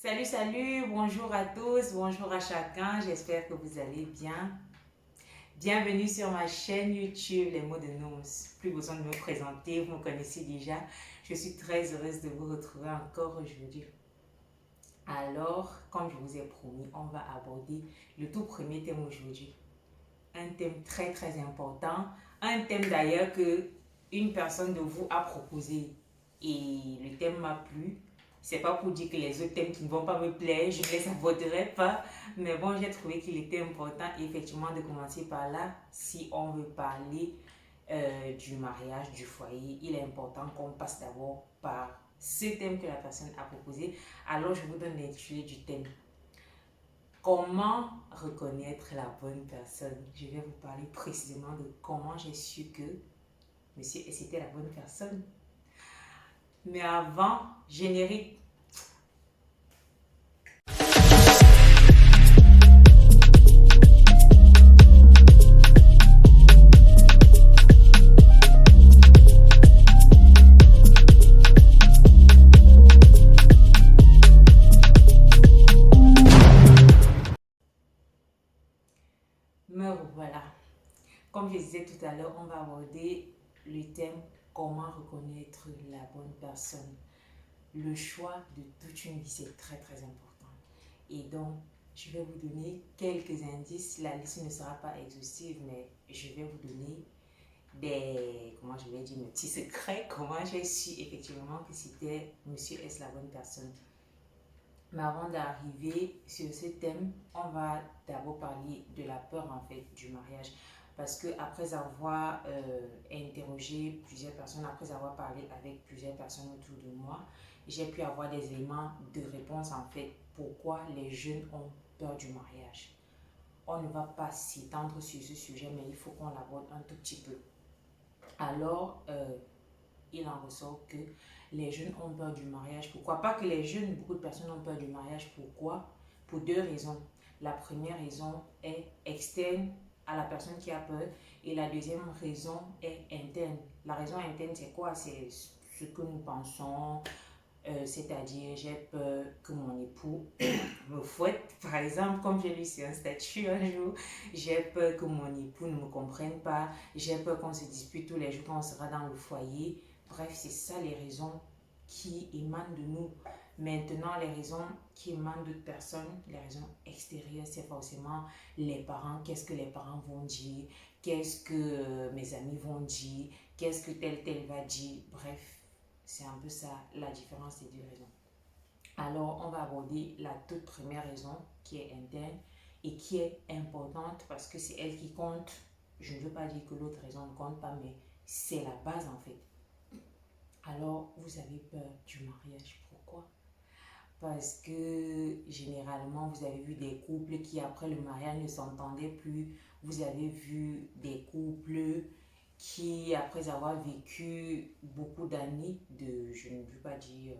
Salut, salut, bonjour à tous, bonjour à chacun, j'espère que vous allez bien. Bienvenue sur ma chaîne YouTube Les mots de Nooms. Plus besoin de me présenter, vous me connaissez déjà. Je suis très heureuse de vous retrouver encore aujourd'hui. Alors, comme je vous ai promis, on va aborder le tout premier thème aujourd'hui. Un thème très très important, un thème d'ailleurs que une personne de vous a proposé et le thème m'a plu. C'est pas pour dire que les autres thèmes qui ne vont pas me plaire, je ne les aborderai pas, mais bon, j'ai trouvé qu'il était important effectivement de commencer par là. Si on veut parler du mariage, du foyer, il est important qu'on passe d'abord par ce thème que la personne a proposé. Alors je vous donne l'intitulé du thème. Comment reconnaître la bonne personne? Je vais vous parler précisément de comment j'ai su que monsieur c'était la bonne personne. Mais avant, générique. Me revoilà. Comme je disais tout à l'heure, on va aborder le thème comment reconnaître la bonne personne. Le choix de toute une vie, c'est très très important. Et donc, je vais vous donner quelques indices. La liste ne sera pas exhaustive, mais je vais vous donner comment je vais dire, mes petits secrets, comment j'ai su effectivement que c'était monsieur S la bonne personne. Mais avant d'arriver sur ce thème, on va d'abord parler de la peur en fait du mariage. Parce que après avoir interrogé plusieurs personnes, après avoir parlé avec plusieurs personnes autour de moi, j'ai pu avoir des éléments de réponse en fait pourquoi les jeunes ont peur du mariage. On ne va pas s'étendre sur ce sujet, mais il faut qu'on l'aborde un tout petit peu. Alors, il en ressort que les jeunes ont peur du mariage. Pourquoi? Pas que les jeunes, beaucoup de personnes ont peur du mariage. Pourquoi? Pour deux raisons. La première raison est externe à la personne qui a peur et la deuxième raison est interne. La raison interne, c'est quoi? C'est ce que nous pensons, c'est-à-dire j'ai peur que mon époux me fouette, par exemple, comme j'ai lu sur un statut un jour, j'ai peur que mon époux ne me comprenne pas, j'ai peur qu'on se dispute tous les jours quand on sera dans le foyer. Bref, c'est ça les raisons qui émanent de nous. Maintenant, les raisons qui émanent d'autres personnes, les raisons extérieures, c'est forcément les parents. Qu'est-ce que les parents vont dire? Qu'est-ce que mes amis vont dire? Qu'est-ce que tel va dire? Bref, c'est un peu ça la différence des deux raisons. Alors, on va aborder la toute première raison qui est interne et qui est importante parce que c'est elle qui compte. Je ne veux pas dire que l'autre raison ne compte pas, mais c'est la base en fait. Alors, vous avez peur du mariage. Pourquoi? Parce que généralement, vous avez vu des couples qui, après le mariage, ne s'entendaient plus. Vous avez vu des couples qui, après avoir vécu beaucoup d'années de, je ne veux pas dire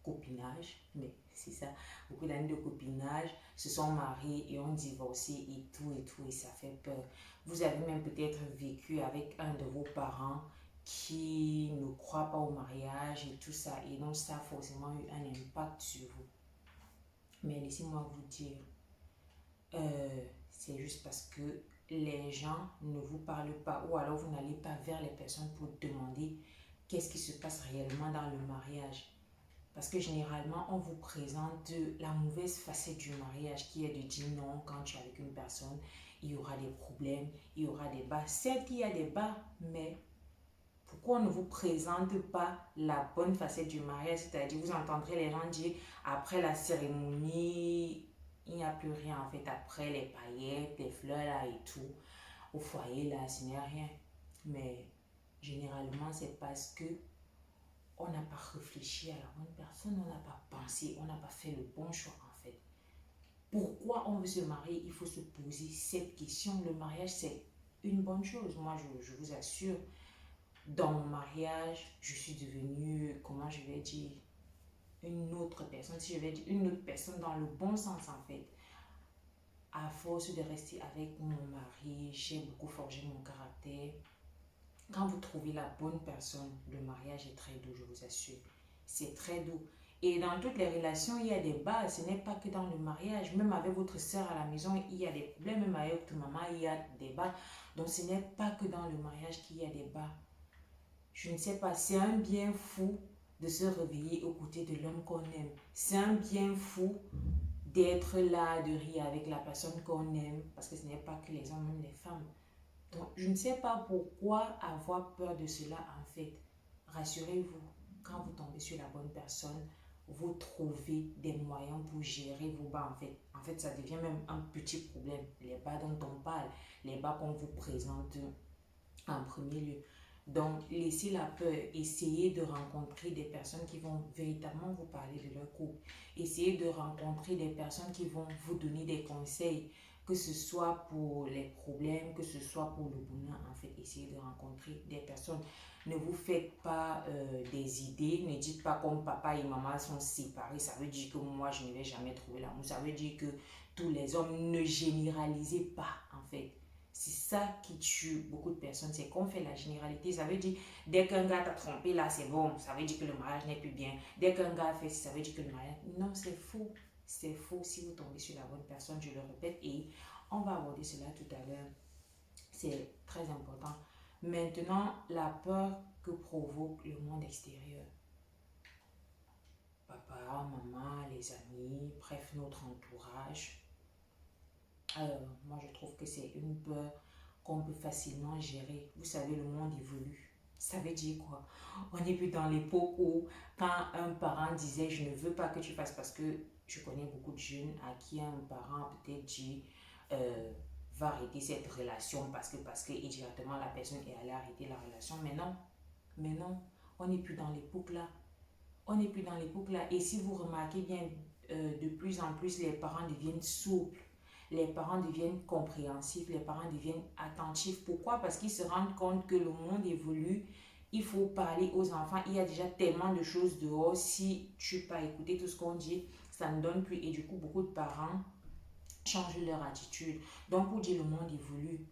copinage, mais c'est ça, beaucoup d'années de copinage, se sont mariés et ont divorcé et ça fait peur. Vous avez même peut-être vécu avec un de vos parents qui ne croit pas au mariage et tout ça, et donc ça a forcément eu un impact sur vous. Mais laissez-moi vous dire, c'est juste parce que les gens ne vous parlent pas ou alors vous n'allez pas vers les personnes pour demander qu'est-ce qui se passe réellement dans le mariage. Parce que généralement, on vous présente la mauvaise facette du mariage qui est de dire non, quand tu es avec une personne, il y aura des problèmes, il y aura des bas. Certes, il y a des bas, mais pourquoi on ne vous présente pas la bonne facette du mariage? C'est-à-dire, vous entendrez les gens dire, après la cérémonie, il n'y a plus rien en fait. Après les paillettes, les fleurs là et tout, au foyer là, ce n'est rien. Mais généralement, c'est parce que on n'a pas réfléchi à la bonne personne, on n'a pas pensé, on n'a pas fait le bon choix en fait. Pourquoi on veut se marier? Il faut se poser cette question. Le mariage, c'est une bonne chose. Moi, je vous assure, dans mon mariage, je suis devenue, comment je vais dire, une autre personne. Si je vais dire une autre personne dans le bon sens en fait. À force de rester avec mon mari, j'ai beaucoup forgé mon caractère. Quand vous trouvez la bonne personne, le mariage est très doux, je vous assure. C'est très doux. Et dans toutes les relations, il y a des bas. Ce n'est pas que dans le mariage. Même avec votre soeur à la maison, il y a des problèmes. Même avec votre maman, il y a des bas. Donc, ce n'est pas que dans le mariage qu'il y a des bas. Je ne sais pas, c'est un bien fou de se réveiller aux côtés de l'homme qu'on aime. C'est un bien fou d'être là, de rire avec la personne qu'on aime. Parce que ce n'est pas que les hommes, même les femmes. Donc, je ne sais pas pourquoi avoir peur de cela en fait. Rassurez-vous, quand vous tombez sur la bonne personne, vous trouvez des moyens pour gérer vos bas en fait. En fait, ça devient même un petit problème. Les bas dont on parle, les bas qu'on vous présente en premier lieu. Donc, laissez la peur, essayez de rencontrer des personnes qui vont véritablement vous parler de leur couple. Essayez de rencontrer des personnes qui vont vous donner des conseils, que ce soit pour les problèmes, que ce soit pour le bonheur. En fait, essayez de rencontrer des personnes. Ne vous faites pas des idées, ne dites pas comme papa et maman sont séparés, ça veut dire que moi je ne vais jamais trouver l'amour. Ça veut dire que tous les hommes, ne généralisez pas en fait. C'est ça qui tue beaucoup de personnes, c'est qu'on fait la généralité. Ça veut dire, dès qu'un gars t'a trompé, là, c'est bon. Ça veut dire que le mariage n'est plus bien. Dès qu'un gars fait ça veut dire que le mariage... Non, c'est faux. C'est faux si vous tombez sur la bonne personne, je le répète. Et on va aborder cela tout à l'heure. C'est très important. Maintenant, la peur que provoque le monde extérieur. Papa, maman, les amis, bref, notre entourage. Moi, je trouve que c'est une peur qu'on peut facilement gérer. Vous savez, le monde évolue. Ça veut dire quoi? On n'est plus dans l'époque où quand un parent disait je ne veux pas que tu fasses, parce que je connais beaucoup de jeunes à qui un parent peut-être dit va arrêter cette relation parce que et directement la personne est allée arrêter la relation. Mais non, on n'est plus dans l'époque là. On n'est plus dans l'époque là. Et si vous remarquez bien, de plus en plus, les parents deviennent souples. Les parents deviennent compréhensifs, les parents deviennent attentifs. Pourquoi? Parce qu'ils se rendent compte que le monde évolue. Il faut parler aux enfants. Il y a déjà tellement de choses dehors. Si tu n'as pas écouté tout ce qu'on dit, ça ne donne plus. Et du coup, beaucoup de parents changent leur attitude. Donc, pour dire le monde évolue,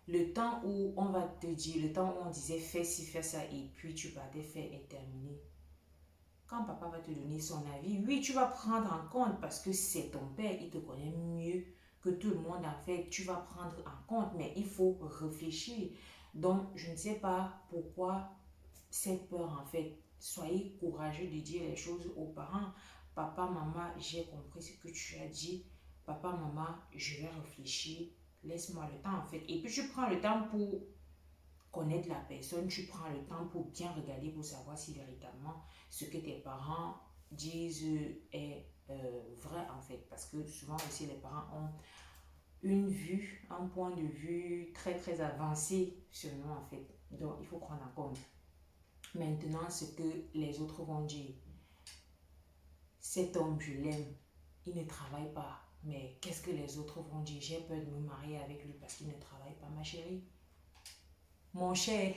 le temps où on va te dire, le temps où on disait fais ci, fais ça, et puis tu partais faire est terminé. Quand papa va te donner son avis, oui, tu vas prendre en compte parce que c'est ton père, il te connaît mieux que tout le monde en fait. Tu vas prendre en compte, mais il faut réfléchir. Donc, je ne sais pas pourquoi cette peur en fait. Soyez courageux de dire les choses aux parents. Papa, maman, j'ai compris ce que tu as dit. Papa, maman, je vais réfléchir. Laisse-moi le temps en fait. Et puis, tu prends le temps pour connaître la personne, tu prends le temps pour bien regarder pour savoir si véritablement ce que tes parents disent est vrai en fait. Parce que souvent aussi les parents ont une vue, un point de vue très très avancé sur nous en fait. Donc il faut prendre en compte. Maintenant, ce que les autres vont dire. Cet homme, je l'aime, il ne travaille pas. Mais qu'est-ce que les autres vont dire? J'ai peur de me marier avec lui parce qu'il ne travaille pas, ma chérie. Mon cher,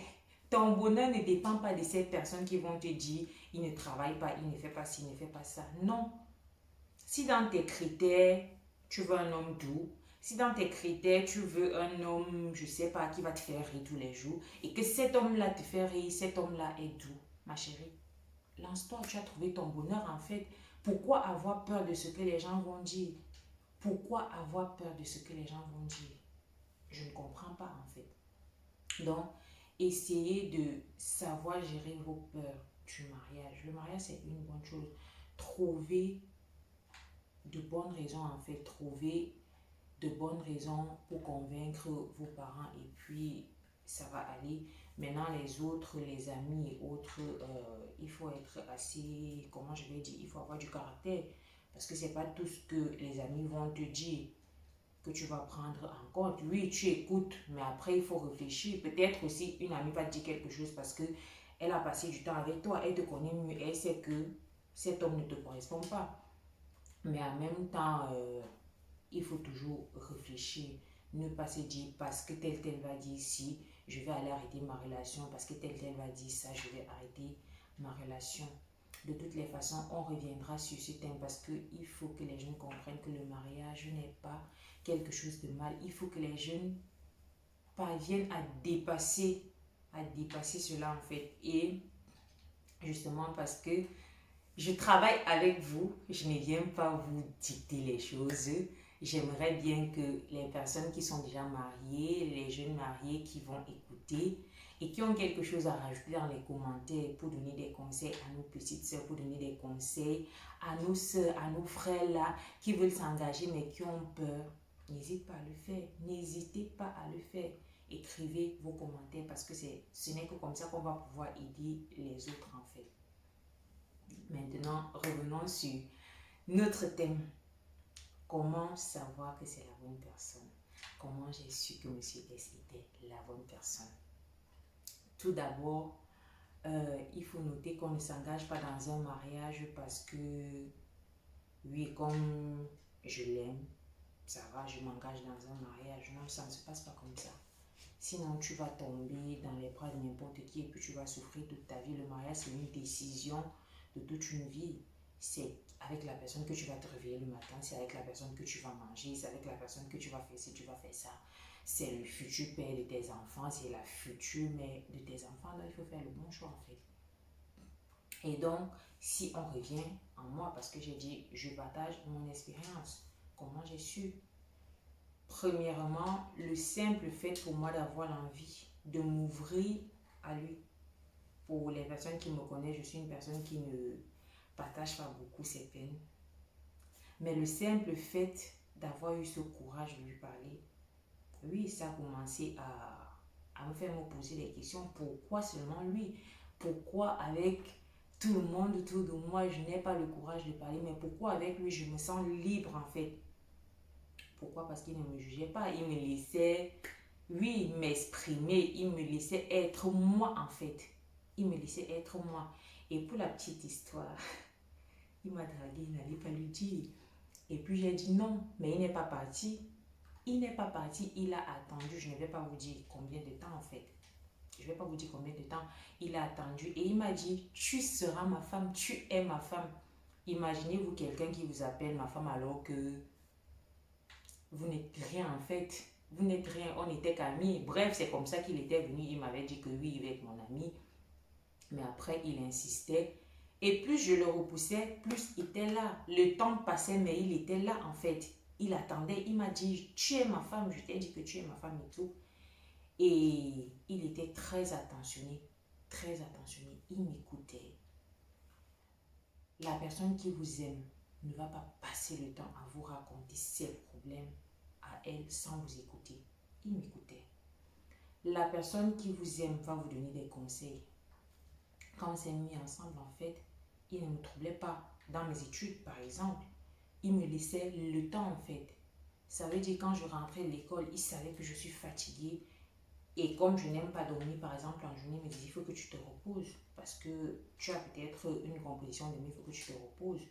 ton bonheur ne dépend pas de ces personnes qui vont te dire il ne travaille pas, il ne fait pas ci, il ne fait pas ça. Non. Si dans tes critères, tu veux un homme doux, si dans tes critères, tu veux un homme, je ne sais pas, qui va te faire rire tous les jours, et que cet homme-là te fait rire, cet homme-là est doux, ma chérie, lance-toi, tu as trouvé ton bonheur en fait. Pourquoi avoir peur de ce que les gens vont dire? Pourquoi avoir peur de ce que les gens vont dire? Je ne comprends pas en fait. Donc, essayez de savoir gérer vos peurs du mariage. Le mariage, c'est une bonne chose. Trouvez de bonnes raisons, en fait. Trouvez de bonnes raisons pour convaincre vos parents et puis ça va aller. Maintenant, les autres, les amis et autres, il faut être assez, comment je vais dire, il faut avoir du caractère. Parce que c'est pas tout ce que les amis vont te dire que tu vas prendre en compte. Oui, tu écoutes, mais après, il faut réfléchir. Peut-être aussi, une amie va te dire quelque chose parce que elle a passé du temps avec toi, elle te connaît mieux, elle sait que cet homme ne te correspond pas. Mais en même temps, il faut toujours réfléchir. Ne pas se dire parce que tel va dire si, je vais aller arrêter ma relation, parce que tel va dire ça, je vais arrêter ma relation. De toutes les façons, on reviendra sur ce thème parce qu'il faut que les jeunes comprennent que le mariage n'est pas quelque chose de mal. Il faut que les jeunes parviennent à dépasser cela en fait. Et justement parce que Je travaille avec vous, je ne viens pas vous dicter les choses. J'aimerais bien que les personnes qui sont déjà mariées, les jeunes mariés qui vont écouter et qui ont quelque chose à rajouter dans les commentaires pour donner des conseils à nos petites sœurs, pour donner des conseils à nos sœurs, à nos frères là qui veulent s'engager mais qui ont peur, n'hésitez pas à le faire. N'hésitez pas à le faire. Écrivez vos commentaires parce que ce n'est que comme ça qu'on va pouvoir aider les autres en fait. Maintenant, revenons sur notre thème. Comment savoir que c'est la bonne personne? Comment j'ai su que Monsieur S était la bonne personne? Tout d'abord, il faut noter qu'on ne s'engage pas dans un mariage parce que, oui, comme je l'aime, ça va, je m'engage dans un mariage. Non, ça ne se passe pas comme ça. Sinon, tu vas tomber dans les bras de n'importe qui et puis tu vas souffrir toute ta vie. Le mariage, c'est une décision de toute une vie. C'est avec la personne que tu vas te réveiller le matin, c'est avec la personne que tu vas manger, c'est avec la personne que tu vas faire ci, tu vas faire ça. C'est le futur père de tes enfants, c'est la future mère de tes enfants. Donc, il faut faire le bon choix en fait. Et donc, si on revient en moi, parce que j'ai dit, je partage mon expérience, comment j'ai su. Premièrement, le simple fait pour moi d'avoir l'envie de m'ouvrir à lui. Pour les personnes qui me connaissent, je suis une personne qui ne partage pas beaucoup ses peines. Mais le simple fait d'avoir eu ce courage de lui parler, oui, ça a commencé à me faire me poser des questions. Pourquoi seulement lui? Pourquoi avec tout le monde autour de moi, je n'ai pas le courage de parler? Mais pourquoi avec lui, je me sens libre en fait? Pourquoi? Parce qu'il ne me jugeait pas. Il me laissait, oui, m'exprimer. Il me laissait être moi en fait. Il me laissait être moi. Et pour la petite histoire, il m'a dragué, il n'allait pas lui dire. Et puis j'ai dit non, mais il n'est pas parti. Il n'est pas parti, il a attendu. Je ne vais pas vous dire combien de temps en fait. Je ne vais pas vous dire combien de temps. Il a attendu et il m'a dit, tu seras ma femme, tu es ma femme. Imaginez-vous quelqu'un qui vous appelle ma femme alors que vous n'êtes rien en fait. Vous n'êtes rien, on n'était qu'amis. Bref, c'est comme ça qu'il était venu. Il m'avait dit que oui, il va être mon ami. Mais après, il insistait. Et plus je le repoussais, plus il était là. Le temps passait, mais il était là en fait. Il attendait. Il m'a dit, tu es ma femme. Je t'ai dit que tu es ma femme et tout. Et il était très attentionné. Très attentionné. Il m'écoutait. La personne qui vous aime ne va pas passer le temps à vous raconter ses problèmes à elle sans vous écouter. Il m'écoutait. La personne qui vous aime va vous donner des conseils. Quand on s'est mis ensemble, en fait, il ne me troublait pas. Dans mes études, par exemple, il me laissait le temps, en fait. Ça veut dire quand je rentrais de l'école, il savait que je suis fatiguée. Et comme je n'aime pas dormir, par exemple, en journée, il me disait, il faut que tu te reposes. Parce que tu as peut-être une composition de nuit, il faut que tu te reposes.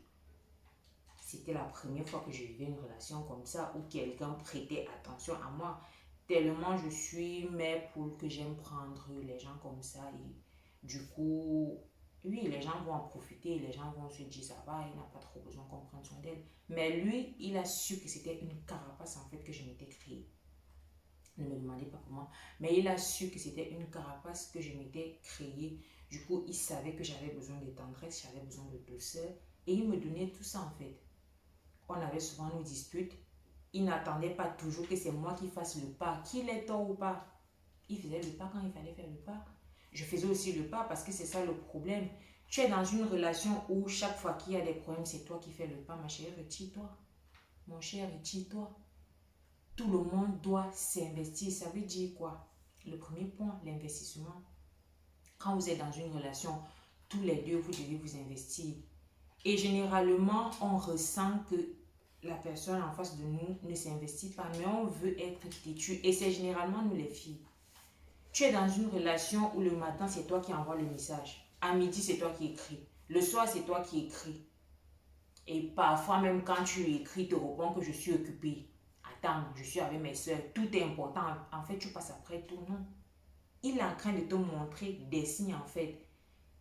C'était la première fois que je vivais une relation comme ça, où quelqu'un prêtait attention à moi. Tellement je suis mère poule que j'aime prendre les gens comme ça. Et du coup, oui, les gens vont en profiter, les gens vont se dire, ça va, il n'a pas trop besoin qu'on prenne soin d'elle. Mais lui, il a su que c'était une carapace en fait que je m'étais créée. Ne me demandez pas comment. Mais il a su que c'était une carapace que je m'étais créée. Du coup, il savait que j'avais besoin de tendresse, j'avais besoin de douceur. Et il me donnait tout ça en fait. On avait souvent nos disputes. Il n'attendait pas toujours que c'est moi qui fasse le pas, qu'il ait tort ou pas. Il faisait le pas quand il fallait faire le pas. Je faisais aussi le pas parce que c'est ça le problème. Tu es dans une relation où chaque fois qu'il y a des problèmes, c'est toi qui fais le pas. Ma chérie, retire-toi. Mon cher, retire-toi. Tout le monde doit s'investir. Ça veut dire quoi? Le premier point, l'investissement. Quand vous êtes dans une relation, tous les deux, vous devez vous investir. Et généralement, on ressent que la personne en face de nous ne s'investit pas, mais on veut être têtu. Et c'est généralement nous les filles. Tu es dans une relation où le matin, c'est toi qui envoie le message. À midi, c'est toi qui écris. Le soir, c'est toi qui écris. Et parfois, même quand tu écris, tu réponds que je suis occupée. Attends, je suis avec mes soeurs. Tout est important. En fait, tu passes après tout. Non. Il est en train de te montrer des signes, en fait.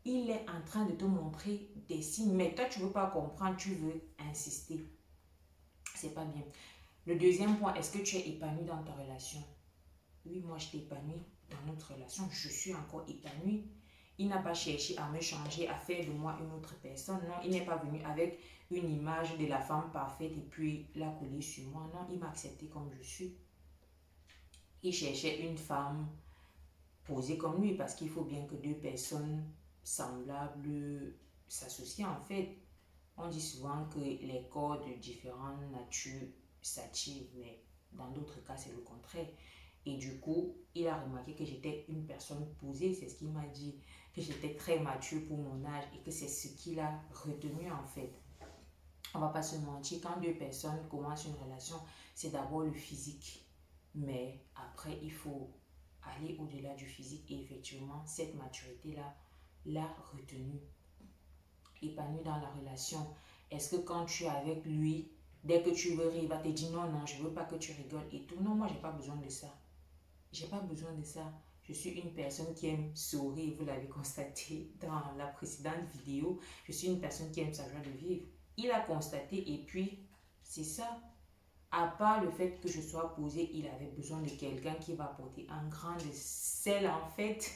Il est en train de te montrer des signes. Mais toi, tu ne veux pas comprendre. Tu veux insister. C'est pas bien. Le deuxième point, est-ce que tu es épanoui dans ta relation? Oui, moi, je t'ai épanoui dans notre relation. Je suis encore épanouie. Il n'a pas cherché à me changer, à faire de moi une autre personne. Non, il n'est pas venu avec une image de la femme parfaite et puis l'a collée sur moi. Non, il m'a accepté comme je suis. Il cherchait une femme posée comme lui parce qu'il faut bien que deux personnes semblables s'associent en fait. On dit souvent que les corps de différentes natures s'attirent, mais dans d'autres cas, c'est le contraire. Et du coup, il a remarqué que j'étais une personne posée, c'est ce qu'il m'a dit, que j'étais très mature pour mon âge et que c'est ce qu'il a retenu en fait. On va pas se mentir, quand deux personnes commencent une relation, c'est d'abord le physique. Mais après, il faut aller au-delà du physique et effectivement, cette maturité-là l'a retenu, épanoui dans la relation. Est-ce que quand tu es avec lui, dès que tu veux rire, il va te dire non, non, je veux pas que tu rigoles et tout. Non, moi, j'ai pas besoin de ça. J'ai pas besoin de ça. Je suis une personne qui aime sourire, vous l'avez constaté dans la précédente vidéo. Je suis une personne qui aime sa joie de vivre. Il a constaté et puis, c'est ça. À part le fait que je sois posée, il avait besoin de quelqu'un qui va apporter un grain de sel en fait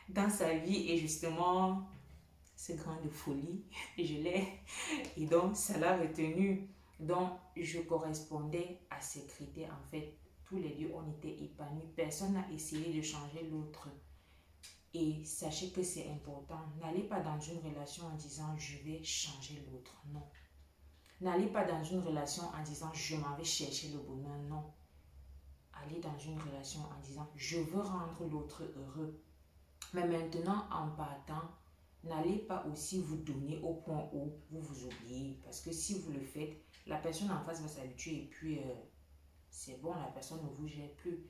dans sa vie et justement, ce grain de folie, je l'ai. Et donc, ça l'a retenu. Donc, je correspondais à ces critères en fait. Tous les deux, on était épanouis. Personne n'a essayé de changer l'autre. Et sachez que c'est important. N'allez pas dans une relation en disant je vais changer l'autre. Non. N'allez pas dans une relation en disant je m'en vais chercher le bonheur. Non. Allez dans une relation en disant je veux rendre l'autre heureux. Mais maintenant, en partant, n'allez pas aussi vous donner au point où vous vous oubliez. Parce que si vous le faites, la personne en face va s'habituer et puis c'est bon, la personne ne vous gère plus.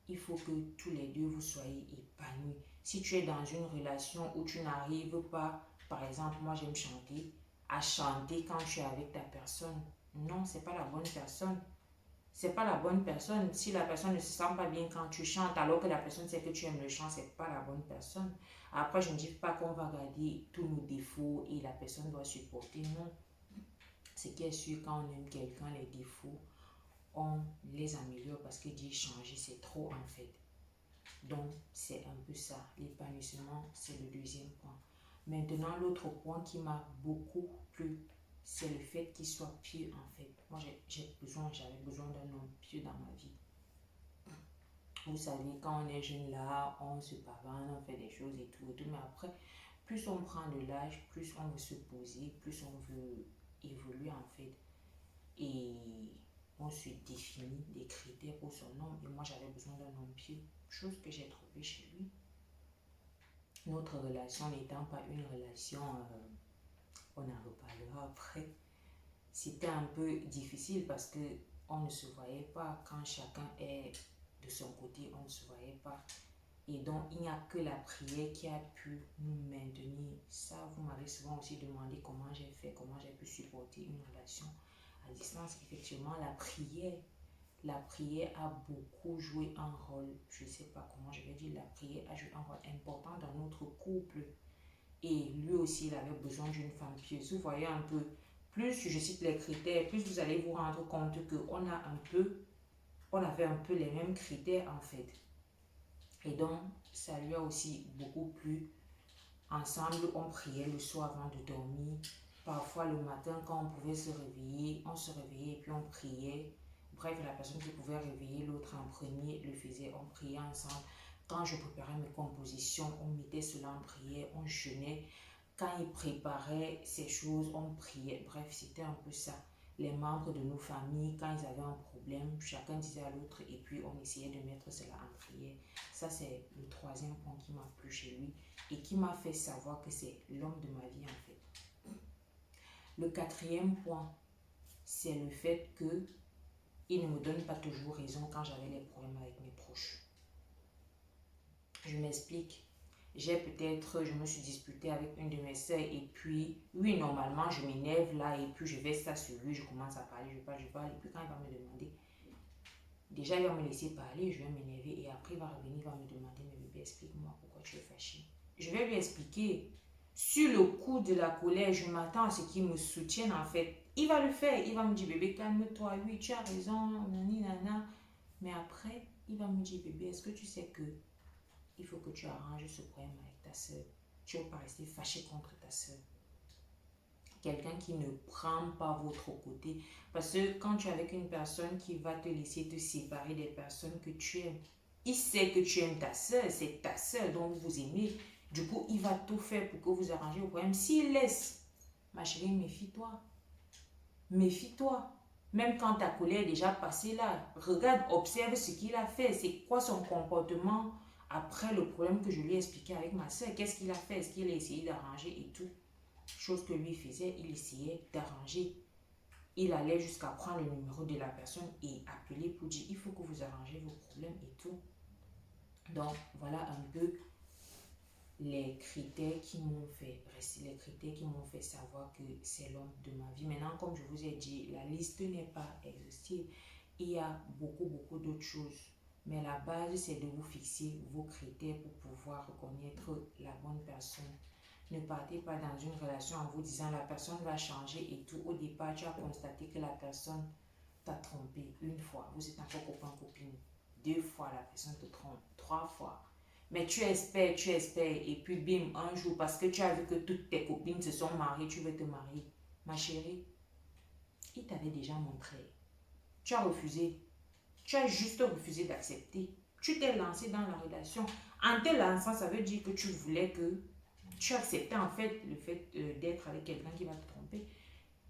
Il faut que tous les deux vous soyez épanouis. Si tu es dans une relation où tu n'arrives pas, par exemple, moi j'aime chanter, à chanter quand tu es avec ta personne, non, c'est pas la bonne personne. C'est pas la bonne personne. Si la personne ne se sent pas bien quand tu chantes, alors que la personne sait que tu aimes le chant, c'est pas la bonne personne. Après, je ne dis pas qu'on va garder tous nos défauts et la personne doit supporter. Non. Ce qui est sûr, quand on aime quelqu'un, les défauts, on les améliore parce que dire changer, c'est trop en fait. Donc, c'est un peu ça. L'épanouissement, c'est le deuxième point. Maintenant, l'autre point qui m'a beaucoup plu, c'est le fait qu'il soit pieux en fait. Moi, j'avais besoin d'un homme pieux dans ma vie. Vous savez, quand on est jeune là, on se pavane, on fait des choses et tout, mais après, plus on prend de l'âge, plus on veut se poser, plus on veut évoluer en fait. Et on se définit des critères pour son homme. Et moi, j'avais besoin d'un homme pieux, chose que j'ai trouvée chez lui. Notre relation n'étant pas une relation, on en reparlera après, c'était un peu difficile parce que on ne se voyait pas. Quand chacun est de son côté, on ne se voyait pas. Et donc, il n'y a que la prière qui a pu nous maintenir. Ça, vous m'avez souvent aussi demandé comment j'ai fait, comment j'ai pu supporter une relation à distance. Effectivement, la prière a beaucoup joué un rôle, je ne sais pas comment je vais dire, la prière a joué un rôle important dans notre couple. Et lui aussi, il avait besoin d'une femme pieuse. Vous voyez un peu, plus je cite les critères, plus vous allez vous rendre compte on avait un peu les mêmes critères en fait. Et donc, ça lui a aussi beaucoup plu. Ensemble, on priait le soir avant de dormir. Parfois, le matin, quand on pouvait se réveiller, on se réveillait et puis on priait. Bref, la personne qui pouvait réveiller l'autre en premier le faisait, on priait ensemble. Quand je préparais mes compositions, on mettait cela en prière, on jeûnait. Quand il préparait ces choses, on priait. Bref, c'était un peu ça. Les membres de nos familles, quand ils avaient un problème, chacun disait à l'autre et puis on essayait de mettre cela en prière. Ça, c'est le troisième point qui m'a plu chez lui et qui m'a fait savoir que c'est l'homme de ma vie en fait. Le quatrième point, c'est le fait que il ne me donne pas toujours raison quand j'avais des problèmes avec mes proches. Je m'explique. Je me suis disputée avec une de mes soeurs et puis, oui, normalement, je m'énerve là et puis je vais ça sur lui, je commence à parler, je parle et puis quand il va me demander, déjà il va me laisser parler, je vais m'énerver et après il va revenir, il va me demander, mais bébé, explique-moi pourquoi tu es fâché. Je vais lui expliquer. Sur le coup de la colère, je m'attends à ce qu'il me soutienne en fait. Il va le faire, il va me dire, bébé, calme-toi, oui, tu as raison, nani, nana. Mais après, il va me dire, bébé, est-ce que tu sais que il faut que tu arranges ce problème avec ta soeur. Tu ne vas pas rester fâché contre ta soeur. Quelqu'un qui ne prend pas votre côté. Parce que quand tu es avec une personne qui va te laisser te séparer des personnes que tu aimes, il sait que tu aimes ta soeur, c'est ta soeur dont vous aimez. Du coup, il va tout faire pour que vous arrangez le problème. S'il laisse, ma chérie, méfie-toi. Méfie-toi. Même quand ta colère est déjà passée là, regarde, observe ce qu'il a fait. C'est quoi son comportement après le problème que je lui ai expliqué avec ma soeur? Qu'est-ce qu'il a fait? Est-ce qu'il a essayé d'arranger et tout? Chose que lui faisait, il essayait d'arranger. Il allait jusqu'à prendre le numéro de la personne et appeler pour dire il faut que vous arrangez vos problèmes et tout. Donc voilà un peu les critères qui m'ont fait savoir que c'est l'homme de ma vie. Maintenant, comme je vous ai dit, la liste n'est pas exhaustive. Il y a beaucoup d'autres choses. Mais la base, c'est de vous fixer vos critères pour pouvoir reconnaître la bonne personne. Ne partez pas dans une relation en vous disant la personne va changer et tout. Au départ, tu as constaté que la personne t'a trompé une fois. Vous êtes encore copain-copine. 2 fois, la personne te trompe. 3 fois. Mais tu espères. Et puis bim, un jour, parce que tu as vu que toutes tes copines se sont mariées, tu veux te marier. Ma chérie, il t'avait déjà montré. Tu as refusé. Tu as juste refusé d'accepter. Tu t'es lancé dans la relation. En te lançant, ça veut dire que tu voulais que tu acceptais en fait le fait d'être avec quelqu'un qui va te tromper.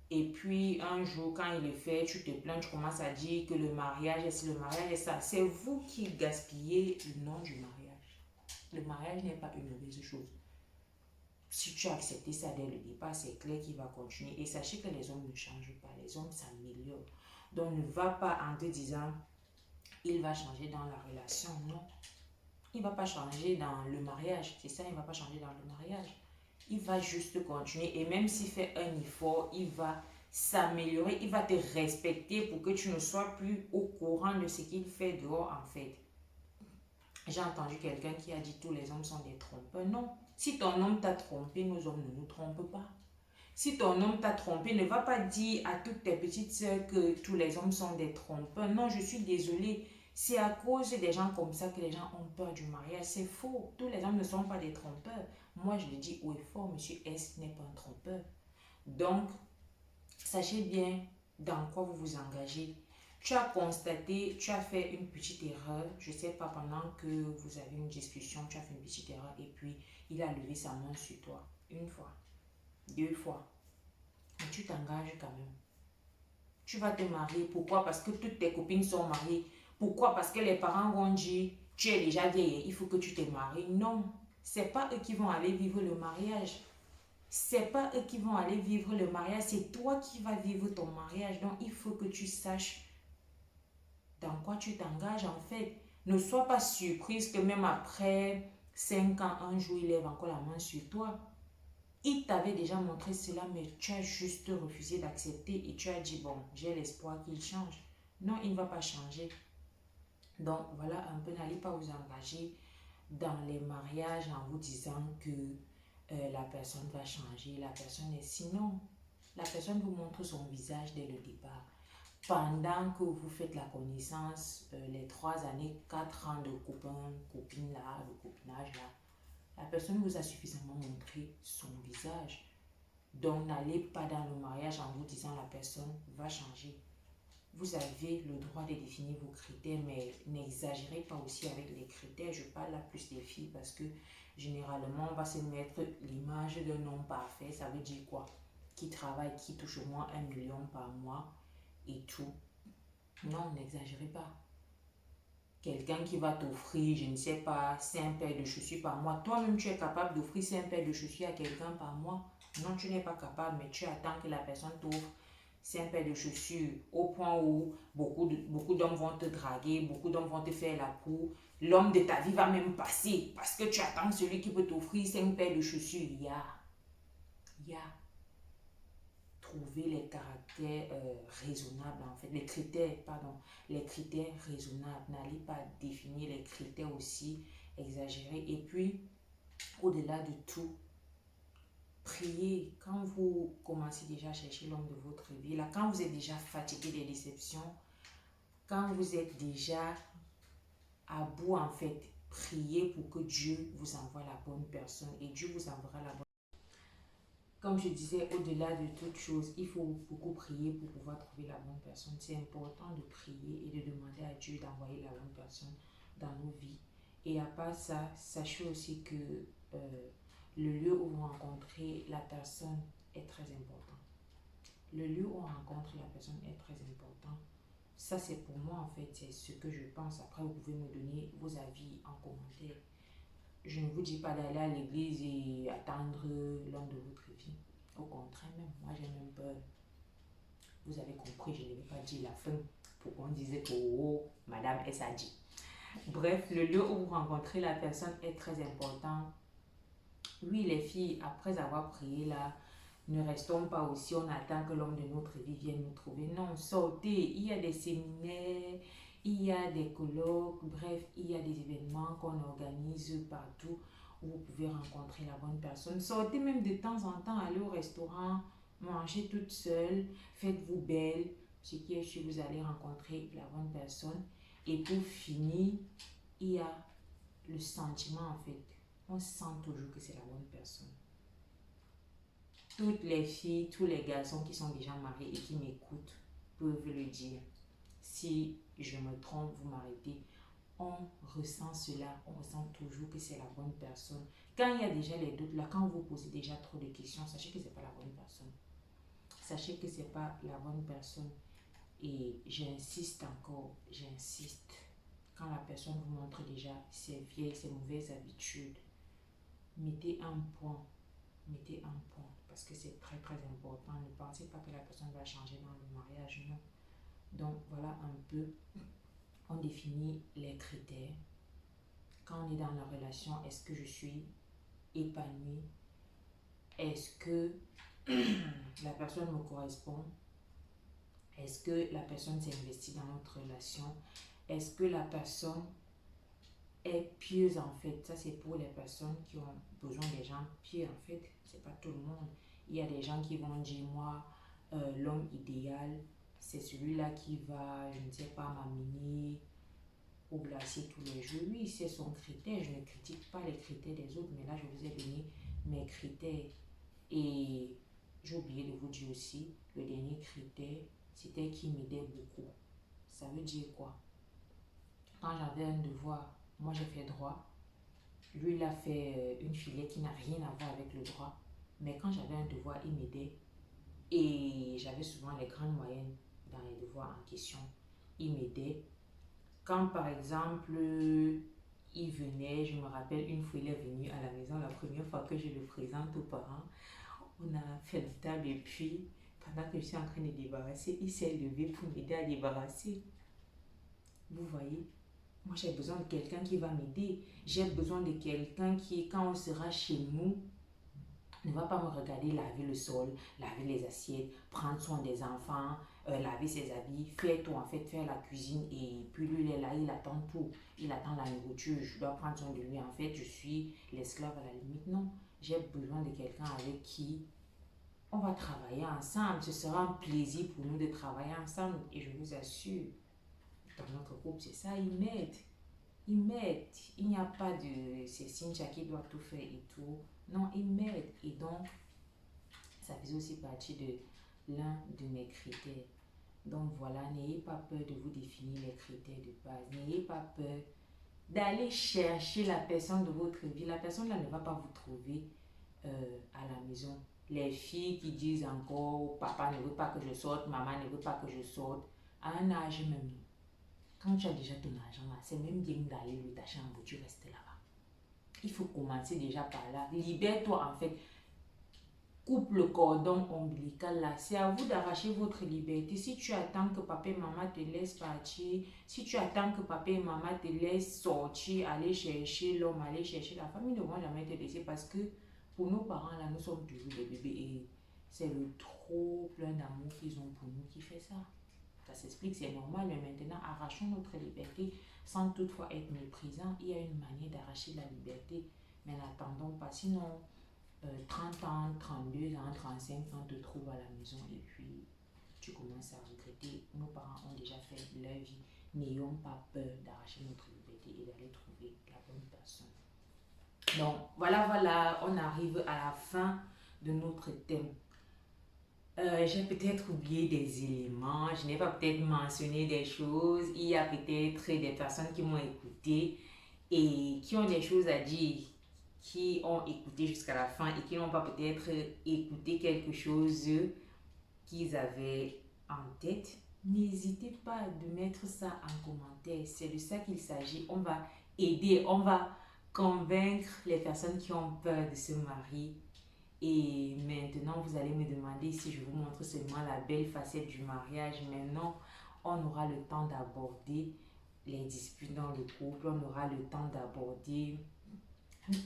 Et puis un jour, quand il le fait, tu te plains, tu commences à dire que le mariage est ça. C'est vous qui gaspillez le nom du mariage. Le mariage n'est pas une mauvaise chose. Si tu as accepté ça dès le départ, c'est clair qu'il va continuer. Et sachez que les hommes ne changent pas, les hommes s'améliorent. Donc ne va pas en te disant, il va changer dans la relation, non. Il ne va pas changer dans le mariage, c'est ça, il ne va pas changer dans le mariage. Il va juste continuer et même s'il fait un effort, il va s'améliorer, il va te respecter pour que tu ne sois plus au courant de ce qu'il fait dehors en fait. J'ai entendu quelqu'un qui a dit tous les hommes sont des trompeurs. Non, si ton homme t'a trompé, nos hommes ne nous trompent pas. Si ton homme t'a trompé, ne va pas dire à toutes tes petites sœurs que tous les hommes sont des trompeurs. Non, je suis désolée. C'est à cause des gens comme ça que les gens ont peur du mariage. C'est faux. Tous les hommes ne sont pas des trompeurs. Moi, je le dis haut et fort, monsieur S n'est pas un trompeur. Donc, sachez bien dans quoi vous vous engagez. Tu as constaté, tu as fait une petite erreur. Je ne sais pas, pendant que vous avez une discussion, tu as fait une petite erreur et puis il a levé sa main sur toi. 1 fois, 2 fois. Mais tu t'engages quand même. Tu vas te marier. Pourquoi? Parce que toutes tes copines sont mariées. Pourquoi? Parce que les parents vont dire, tu es déjà vieille, il faut que tu te maries. Non, ce n'est pas eux qui vont aller vivre le mariage. C'est pas eux qui vont aller vivre le mariage, c'est toi qui vas vivre ton mariage. Donc, il faut que tu saches dans quoi tu t'engages en fait. Ne sois pas surprise que même après 5 ans, un jour, il lève encore la main sur toi. Il t'avait déjà montré cela, mais tu as juste refusé d'accepter et tu as dit, bon, j'ai l'espoir qu'il change. Non, il ne va pas changer. Donc, voilà un peu, n'allez pas vous engager dans les mariages en vous disant que la personne va changer, la personne est... Sinon, la personne vous montre son visage dès le départ. Pendant que vous faites la connaissance, les 3 années, 4 ans de copain, copine là, de copinage là, la personne vous a suffisamment montré son visage. Donc, n'allez pas dans le mariage en vous disant la personne va changer. Vous avez le droit de définir vos critères, mais n'exagérez pas aussi avec les critères. Je parle là plus des filles parce que généralement, on va se mettre l'image d'un homme parfait. Ça veut dire quoi? Qui travaille, qui touche au moins 1 million par mois et tout. Non, n'exagérez pas. Quelqu'un qui va t'offrir, je ne sais pas, 5 paires de chaussures par mois. Toi-même, tu es capable d'offrir 5 paires de chaussures à quelqu'un par mois? Non, tu n'es pas capable, mais tu attends que la personne t'offre 5 paires de chaussures au point où beaucoup d'hommes vont te draguer, beaucoup d'hommes vont te faire la cour. L'homme de ta vie va même passer parce que tu attends celui qui peut t'offrir 5 paires de chaussures. Trouver les caractères raisonnables en fait, les critères raisonnables. N'allez pas définir les critères aussi exagérés. Et puis, au-delà de tout, priez quand vous commencez déjà à chercher l'homme de votre vie, là, quand vous êtes déjà fatigué des déceptions, quand vous êtes déjà à bout en fait, priez pour que Dieu vous envoie la bonne personne et Dieu vous enverra la bonne. Comme je disais, au-delà de toute chose, il faut beaucoup prier pour pouvoir trouver la bonne personne. C'est important de prier et de demander à Dieu d'envoyer la bonne personne dans nos vies. Et à part ça, sachez aussi que le lieu où vous rencontrez la personne est très important. Le lieu où on rencontre la personne est très important. Ça, c'est pour moi, en fait, c'est ce que je pense. Après, vous pouvez me donner vos avis en commentaire. Je ne vous dis pas d'aller à l'église et attendre l'homme de votre vie. Au contraire, même, moi, j'ai même peur. Vous avez compris, je ne vais pas dire la fin pour qu'on dise que, oh, madame, elle s'est dit. Bref, le lieu où vous rencontrez la personne est très important. Oui, les filles, après avoir prié là, ne restons pas aussi, on attend que l'homme de notre vie vienne nous trouver. Non, sortez, il y a des séminaires, il y a des colloques, bref, il y a des événements qu'on organise partout où vous pouvez rencontrer la bonne personne. Sortez même de temps en temps, allez au restaurant, mangez toute seule, faites-vous belle. Ce qui est sûr, vous allez rencontrer la bonne personne. Et pour finir, il y a le sentiment en fait. On sent toujours que c'est la bonne personne. Toutes les filles, tous les garçons qui sont déjà mariés et qui m'écoutent peuvent le dire. Si je me trompe, vous m'arrêtez. On ressent cela, on ressent toujours que c'est la bonne personne. Quand il y a déjà les doutes, là, quand vous posez déjà trop de questions, sachez que ce n'est pas la bonne personne. Sachez que ce n'est pas la bonne personne. Et j'insiste encore, j'insiste. Quand la personne vous montre déjà ses vieilles, ses mauvaises habitudes, mettez un point. Mettez un point parce que c'est très très important. Ne pensez pas que la personne va changer dans le mariage, non. Donc voilà un peu, on définit les critères. Quand on est dans la relation, est-ce que je suis épanouie? Est-ce que la personne me correspond? Est-ce que la personne s'est investie dans notre relation? Est-ce que la personne est pieuse en fait? Ça c'est pour les personnes qui ont besoin des gens pieux en fait. C'est pas tout le monde. Il y a des gens qui vont dire moi, l'homme idéal, c'est celui-là qui va, je ne sais pas, m'amener au glacier tous les jours. Oui, c'est son critère. Je ne critique pas les critères des autres, mais là, je vous ai donné mes critères. Et j'ai oublié de vous dire aussi, le dernier critère, c'était qui m'aidait beaucoup. Ça veut dire quoi? Quand j'avais un devoir, moi j'ai fait droit. Lui, il a fait une filière qui n'a rien à voir avec le droit. Mais quand j'avais un devoir, il m'aidait. Et j'avais souvent les grandes moyennes dans les devoirs en question. Il m'aidait. Quand par exemple, il venait, je me rappelle une fois, il est venu à la maison la première fois que je le présente aux parents. On a fait la table et puis, pendant que je suis en train de débarrasser, il s'est levé pour m'aider à débarrasser. Vous voyez, moi j'ai besoin de quelqu'un qui va m'aider. J'ai besoin de quelqu'un qui, quand on sera chez nous, ne va pas me regarder laver le sol, laver les assiettes, prendre soin des enfants, laver ses habits, faire tout en fait, faire la cuisine et puis lui il est là, il attend tout. Il attend la nourriture, je dois prendre soin de lui. En fait, je suis l'esclave à la limite. Non, j'ai besoin de quelqu'un avec qui on va travailler ensemble. Ce sera un plaisir pour nous de travailler ensemble et je vous assure, dans notre groupe, c'est ça, il m'aide. Il m'aide. Il n'y a pas de c'est Cynthia qui doit tout faire et tout. Non, il m'aide. Et donc, ça faisait aussi partie de l'un de mes critères. Donc voilà, n'ayez pas peur de vous définir les critères de base. N'ayez pas peur d'aller chercher la personne de votre vie. La personne là ne va pas vous trouver à la maison. Les filles qui disent encore, papa ne veut pas que je sorte, maman ne veut pas que je sorte, à un âge même. Quand tu as déjà ton argent là, c'est même bien d'aller le tâcher en bout, tu restes là-bas. Il faut commencer déjà par là. Libère-toi en fait. Coupe le cordon ombilical là. C'est à vous d'arracher votre liberté. Si tu attends que papa et maman te laissent partir, si tu attends que papa et maman te laissent sortir, aller chercher l'homme, aller chercher la famille, ils ne vont jamais te laisser parce que pour nos parents là, nous sommes toujours des bébés et c'est le trop plein d'amour qu'ils ont pour nous qui fait ça. Ça s'explique, c'est normal, mais maintenant, arrachons notre liberté sans toutefois être méprisant. Il y a une manière d'arracher la liberté, mais n'attendons pas. Sinon, 30 ans, 32 ans, 35 ans, te trouve à la maison et puis tu commences à regretter. Nos parents ont déjà fait leur vie. N'ayons pas peur d'arracher notre liberté et d'aller trouver la bonne personne. Donc, voilà, on arrive à la fin de notre thème. J'ai peut-être oublié des éléments, je n'ai pas peut-être mentionné des choses. Il y a peut-être des personnes qui m'ont écouté et qui ont des choses à dire, qui ont écouté jusqu'à la fin et qui n'ont pas peut-être écouté quelque chose qu'ils avaient en tête. N'hésitez pas de mettre ça en commentaire. C'est de ça qu'il s'agit. On va aider, on va convaincre les personnes qui ont peur de se marier. Et maintenant, vous allez me demander si je vous montre seulement la belle facette du mariage. Maintenant, on aura le temps d'aborder les disputes dans le couple. On aura le temps d'aborder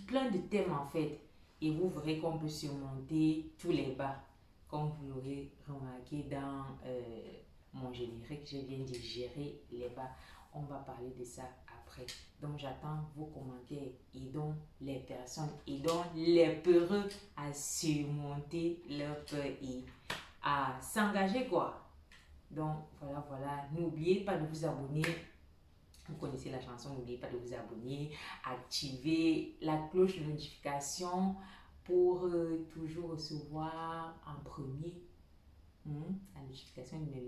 plein de thèmes en fait. Et vous verrez qu'on peut surmonter tous les bas. Comme vous l'aurez remarqué dans mon générique, j'ai bien dit gérer les bas. On va parler de ça après. Donc j'attends vos commentaires. Aidons les personnes, aidons les peureux à surmonter leur peur et à s'engager quoi. Donc voilà. N'oubliez pas de vous abonner. Vous connaissez la chanson, n'oubliez pas de vous abonner, activer la cloche de notification pour toujours recevoir en premier la notification de mes